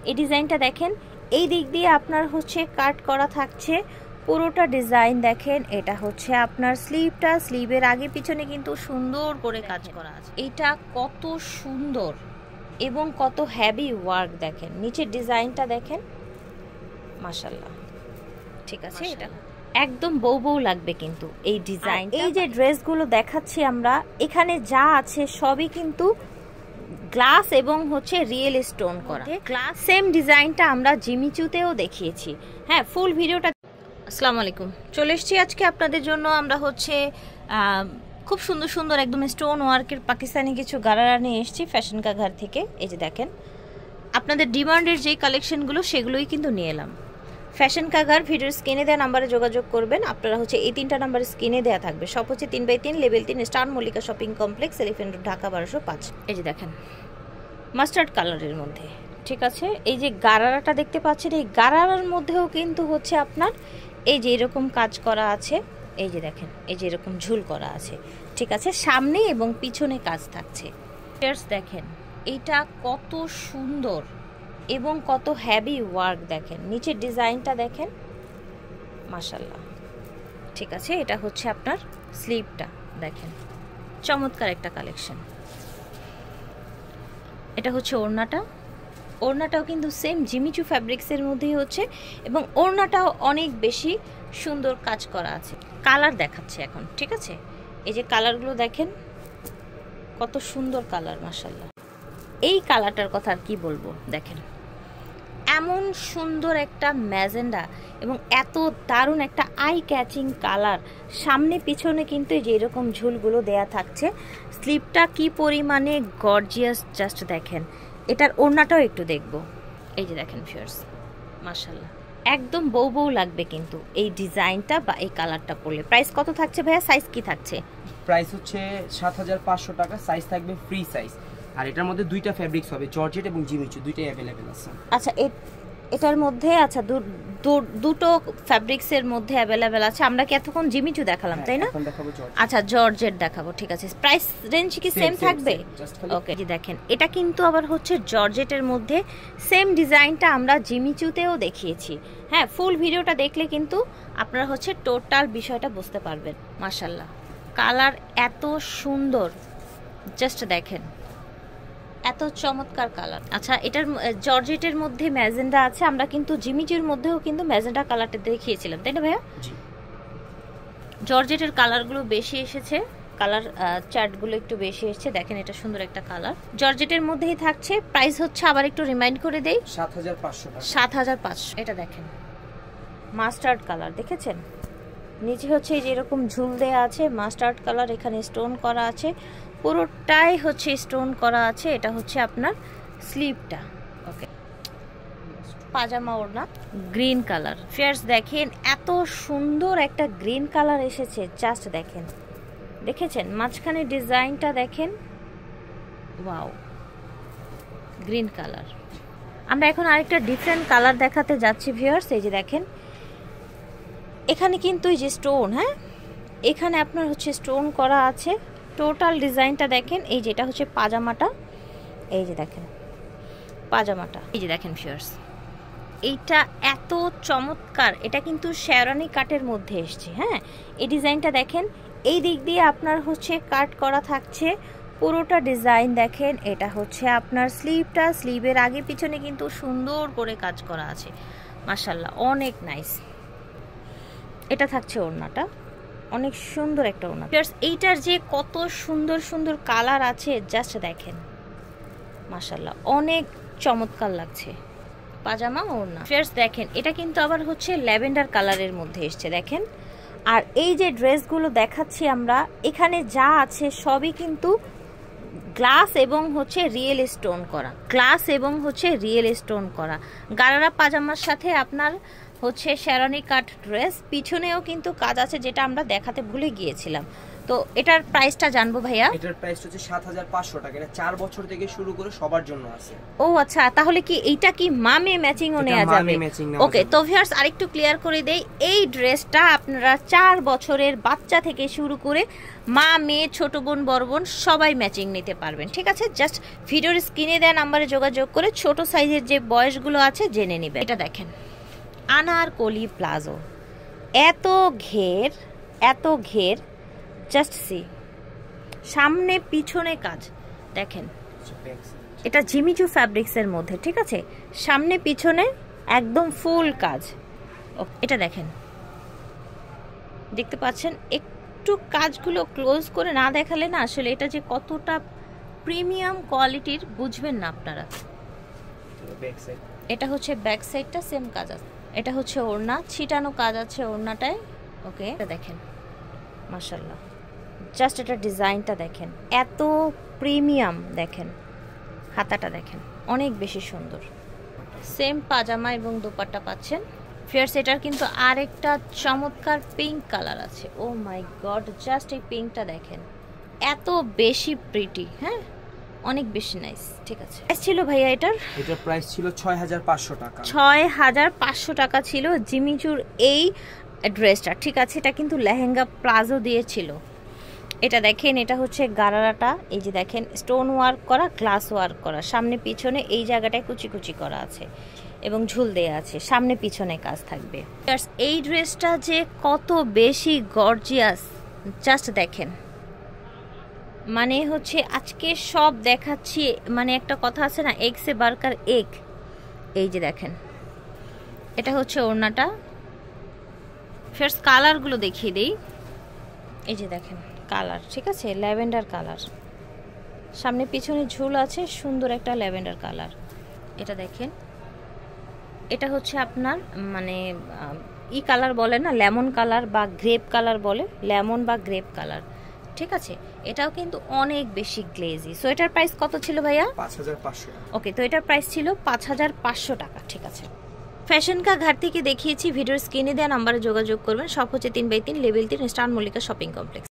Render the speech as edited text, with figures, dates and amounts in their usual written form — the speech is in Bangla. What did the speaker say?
এই ডিজাইনটা দেখেন, এই দিক দিয়ে আপনার হচ্ছে কাট করা থাকছে পুরোটা ডিজাইন। দেখেন এটা হচ্ছে আপনার স্লিভটা, স্লিভের আগে পিছনে কিন্তু সুন্দর করে কাজ করা আছে। এটা কত সুন্দর এবং কত হেভি ওয়ার্ক, দেখেন নিচের ডিজাইনটা দেখেন, মাশাআল্লাহ। ঠিক আছে, এটা একদম বউ বউ লাগবে কিন্তু এই ডিজাইন। এই যে ড্রেসগুলো দেখাচ্ছি আমরা, এখানে যা আছে সবই কিন্তু গ্লাস এবং হচ্ছে রিয়েল স্টোন করা গ্লাস। সেম ডিজাইনটা আমরা জিমিচুতেও দেখিয়েছি। হ্যাঁ, ফুল ভিডিওটা। আসসালামু আলাইকুম, চলে এসেছি আজকে আপনাদের জন্য। আমরা হচ্ছে খুব সুন্দর সুন্দর একদম স্টোন ওয়ার্কের পাকিস্তানি কিছু গারারা নিয়ে এসেছি ফ্যাশন কা ঘর থেকে। এই যে দেখেন, আপনাদের ডিমান্ডের যেই কালেকশনগুলো সেগুলোই কিন্তু নিয়ে এলাম। ফ্যাশন কা ঘর ভিডিওর স্ক্রিনে দেওয়া নাম্বারে যোগাযোগ করবেন। আপনারা হচ্ছে এই 3টা নাম্বারে স্ক্রিনে দেওয়া থাকবে। সব হচ্ছে 3x3 level 3 star Mallika shopping complex, elephant road, Dhaka 1205। এই যে দেখেন মাস্টার্ড কালারের মধ্যে, ঠিক আছে। এই যে গারারাটা দেখতে পাচ্ছেন, এই গারারার মধ্যেও কিন্তু হচ্ছে আপনার এই যে এরকম কাজ করা আছে। এই যে দেখেন, এই যে এরকম ঝুল করা আছে, ঠিক আছে। সামনে এবং পিছনে কাজ থাকছে। দেখেন এটা কত সুন্দর এবং কত হেভি ওয়ার্ক, দেখেন নিচের ডিজাইনটা দেখেন, মাশাআল্লাহ। ঠিক আছে, এটা হচ্ছে আপনার স্লিভটা, দেখেন চমৎকার একটা কালেকশন। এটা হচ্ছে ওড়নাটা, ওড়নাটাও কিন্তু সেম জিমিচু ফ্যাব্রিক্সের মধ্যেই হচ্ছে এবং ওড়নাটাও অনেক বেশি সুন্দর কাজ করা আছে। কালার দেখাচ্ছে এখন, ঠিক আছে। এই যে কালারগুলো দেখেন কত সুন্দর কালার, মাশাআল্লাহ। এই কালারটার কথা আর কি বলবো, দেখেন এমন সুন্দর একটা ম্যাজেন্ডা এবং এত দারুণ একটা আই ক্যাচিং কালার। সামনে পিছনে কিন্তু এই যে এরকম ঝুলগুলো দেয়া থাকছে। স্লিভটা কি পরিমাণে গর্জিয়াস, জাস্ট দেখেন। এটার ওড়নাটাও একটু দেখবো। এই যে দেখেন ভিউয়ার্স, মাশাআল্লাহ, একদম বউ বউ লাগবে কিন্তু এই ডিজাইনটা বা এই কালারটা পরলে। প্রাইস কত থাকছে ভাইয়া? সাইজ কি থাকছে? প্রাইস হচ্ছে 7500 টাকা, সাইজ থাকবে ফ্রি সাইজ। আর এটার মধ্যে দুইটা ফেব্রিক্স হবে, জর্জেট এবং জিমিচু, দুইটাই अवेलेबल আছে। আচ্ছা, এটার মধ্যে আচ্ছা দুটো ফ্যাব্রিক্সের মধ্যে अवेलेबल আছে। আমরা কি এতক্ষণ জিমিচু দেখালাম, তাই না? এখন দেখাবো জর্জেট। আচ্ছা, জর্জেট দেখাবো, ঠিক আছে। প্রাইস রেঞ্জ কি সেম থাকবে? ওকে, জি দেখেন এটা কিন্তু আবার হচ্ছে জর্জেটের মধ্যে। সেম ডিজাইনটা আমরা জিমিচুতেও দেখিয়েছি। হ্যাঁ, ফুল ভিডিওটা দেখলে কিন্তু আপনারা হচ্ছে টোটাল বিষয়টা বুঝতে পারবেন। মাশাআল্লাহ, কালার এত সুন্দর, জাস্ট দেখেন এত চমৎকার কালার। আচ্ছা, এটার জর্জেটের মধ্যে ম্যাজেন্ডা আছে। আমরা কিন্তু জিমিচুর মধ্যেও কিন্তু ম্যাজেন্ডা কালারটা দেখিয়েছিলাম, তাই না ভাইয়া? জি, জর্জেটের কালারগুলো বেশি এসেছে, কালার চার্টগুলো একটু বেশি এসেছে। দেখেন এটা সুন্দর একটা কালার, জর্জেটের মধ্যেই থাকছে। প্রাইস হচ্ছে আবার একটু রিমাইন্ড করে দেই, 7500 টাকা। 7500। এটা দেখেন মাস্টার্ড কালার, দেখেছেন নিচে হচ্ছে এই যে এরকম ঝুল দেয়া আছে, মাস্টার্ড কালার। এখানে স্টোন করা আছে, পুরোটাই হচ্ছে স্টোন করা আছে। এটা হচ্ছে আপনার স্লিভটা, ওকে। পাজামা ওড়না গ্রিন কালার। ফিয়ার্স দেখেন এত সুন্দর একটা গ্রিন কালার এসেছে, জাস্ট দেখেন, দেখেছেন মাঝখানে ডিজাইনটা দেখেন, ওয়াও, গ্রিন কালার। আমরা এখন আরেকটা ডিফারেন্ট কালার দেখাতে যাচ্ছি ভিউয়ার্স। এই যে দেখেন এখানে কিন্তু এই যে স্টোন, হ্যাঁ এখানে আপনার হচ্ছে স্টোন করা আছে। টোটাল ডিজাইনটা দেখেন। এই যেটা হচ্ছে পাজামাটা, এই যে দেখেন পাজামাটা, এই যে দেখেন ভিউয়ার্স এইটা এত চমৎকার। এটা কিন্তু শেরওয়ানি কাটের মধ্যে এসছে। হ্যাঁ, এই ডিজাইনটা দেখেন, এই দিক দিয়ে আপনার হচ্ছে কাট করা থাকছে পুরোটা ডিজাইন। দেখেন এটা হচ্ছে আপনার স্লিভটা, স্লিভের আগে পিছনে কিন্তু সুন্দর করে কাজ করা আছে, মাশাআল্লাহ, অনেক নাইস। এটা থাকছে ওড়নাটা, অনেক সুন্দর একটা ওড়না। এইটার যে কত সুন্দর সুন্দর কালার আছে, জাস্ট দেখেন, মাশাআল্লাহ, অনেক চমৎকার লাগছে পাজামা ওড়না। ফিয়ার্স দেখেন এটা কিন্তু আবার হচ্ছে ল্যাভেন্ডার কালারের মধ্যে এসছে, দেখেন। আর এই যে ড্রেসগুলো দেখাচ্ছি আমরা, এখানে যা আছে সবই কিন্তু গ্লাস এবং হচ্ছে রিয়েল স্টোন করা, গ্লাস এবং হচ্ছে রিয়েল স্টোন করা। গারারা পাজামার সাথে আপনার হচ্ছে শেরওয়ানি কাট ড্রেস, পিছনেও কিন্তু কাজ আছে যেটা আমরা দেখাতে ভুলে গিয়েছিলাম। তো এটার প্রাইসটা জানবো ভাইয়া। এটার প্রাইস হচ্ছে 7500 টাকা। এটা 4 বছর থেকে শুরু করে সবার জন্য আছে। ও আচ্ছা, তাহলে কি এইটা কি মামে ম্যাচিংও নেওয়া যাবে? ওকে, তো ভিউয়ার্স আরেকটু ক্লিয়ার করে দেই, এই ড্রেসটা আপনারা 4 বছরের বাচ্চা থেকে শুরু করে মা, মেয়ে, ছোট বোন, বড় বোন সবাই ম্যাচিং নিতে পারবেন। ঠিক আছে, জাস্ট ভিডিওর স্ক্রিনে দেওয়া নাম্বারে যোগাযোগ করে ছোট সাইজের যে বয়সগুলো আছে জেনে নেবেন। এটা দেখেন আনারকলি প্লাজো, এত ঘের, এত ঘের, জাস্ট সি, সামনে পিছনে কাজ দেখেন। এটা জিমিচু ফ্যাব্রিক্সের মধ্যে, ঠিক আছে, সামনে পিছনে একদম ফুল কাজ। এটা দেখেন, দেখতে পাচ্ছেন, একটু কাজগুলো ক্লোজ করে না দেখালে না আসলে এটা যে কতটা প্রিমিয়াম কোয়ালিটির বুঝবেন না আপনারা। এটা হচ্ছে ব্যাক সাইডটা, সেম কাজ আছে। এটা হচ্ছে ওড়না, ছিটানো কাজ আছে ওড়নাটায়। ওকে, এটা দেখেন মাশাআল্লাহ, জাস্ট এটা ডিজাইনটা দেখেন, এত প্রিমিয়াম। দেখেন হাতাটা দেখেন, অনেক বেশি সুন্দর। সেম পাজামা এবং দোপাট্টা পাচ্ছেন। ফিয়ার্স এটার কিন্তু আরেকটা চমৎকার পিঙ্ক কালার আছে। ও মাই গড, জাস্ট এই পিঙ্কটা দেখেন, এত বেশি প্রিটি। হ্যাঁ, অনেক বেশি নাইস। ঠিক আছে, প্রাইস ছিল ভাইয়া এটার প্রাইস ছিল 6500 টাকা। 6500 টাকা ছিল জিমিচুর এই ড্রেসটা। ঠিক আছে, এটা কিন্তু লেহেঙ্গা প্লাজো দিয়েছিল। এটা দেখেন, এটা হচ্ছে গারারাটা, এই যে দেখেন স্টোন ওয়ার্ক করা, গ্লাস ওয়ার্ক করা, সামনে পিছনে এই জায়গাটায় কুচি কুচি করা আছে এবং ঝুল দেয়া আছে, সামনে পিছনে কাজ থাকবে। এই ড্রেসটা যে কত বেশি গর্জিয়াস জাস্ট দেখেন। মানে হচ্ছে আজকে সব দেখাচ্ছি, মানে একটা কথা আছে না, এগ সে বার্কার এগ। এই যে দেখেন, এটা হচ্ছে ওড়নাটা। ফার্স্ট কালারগুলো দেখিয়ে দিই। এই যে দেখেন কালার, ঠিক আছে, ল্যাভেন্ডার কালার, সামনে পিছনে ঝুল আছে, সুন্দর একটা ল্যাভেন্ডার কালার। এটা দেখেন, এটা হচ্ছে আপনার মানে ই কালার বলে না, লেমন কালার বা গ্রেপ কালার বলে, লেমন বা গ্রেপ কালার। ঠিক আছে, এটাও কিন্তু অনেক বেশি গ্লেজি। সো এটার প্রাইস কত ছিল ভাইয়া? 5500। ওকে, তো এটার প্রাইস ছিল 5500 টাকা। ঠিক আছে, ফ্যাশন কা ঘাট থেকে দেখিয়েছি, ভিডিওর স্ক্রিনে দেওয়া নাম্বারে যোগাযোগ করবেন। সব হচ্ছে 3/3 level 3 star Mallika shopping complex.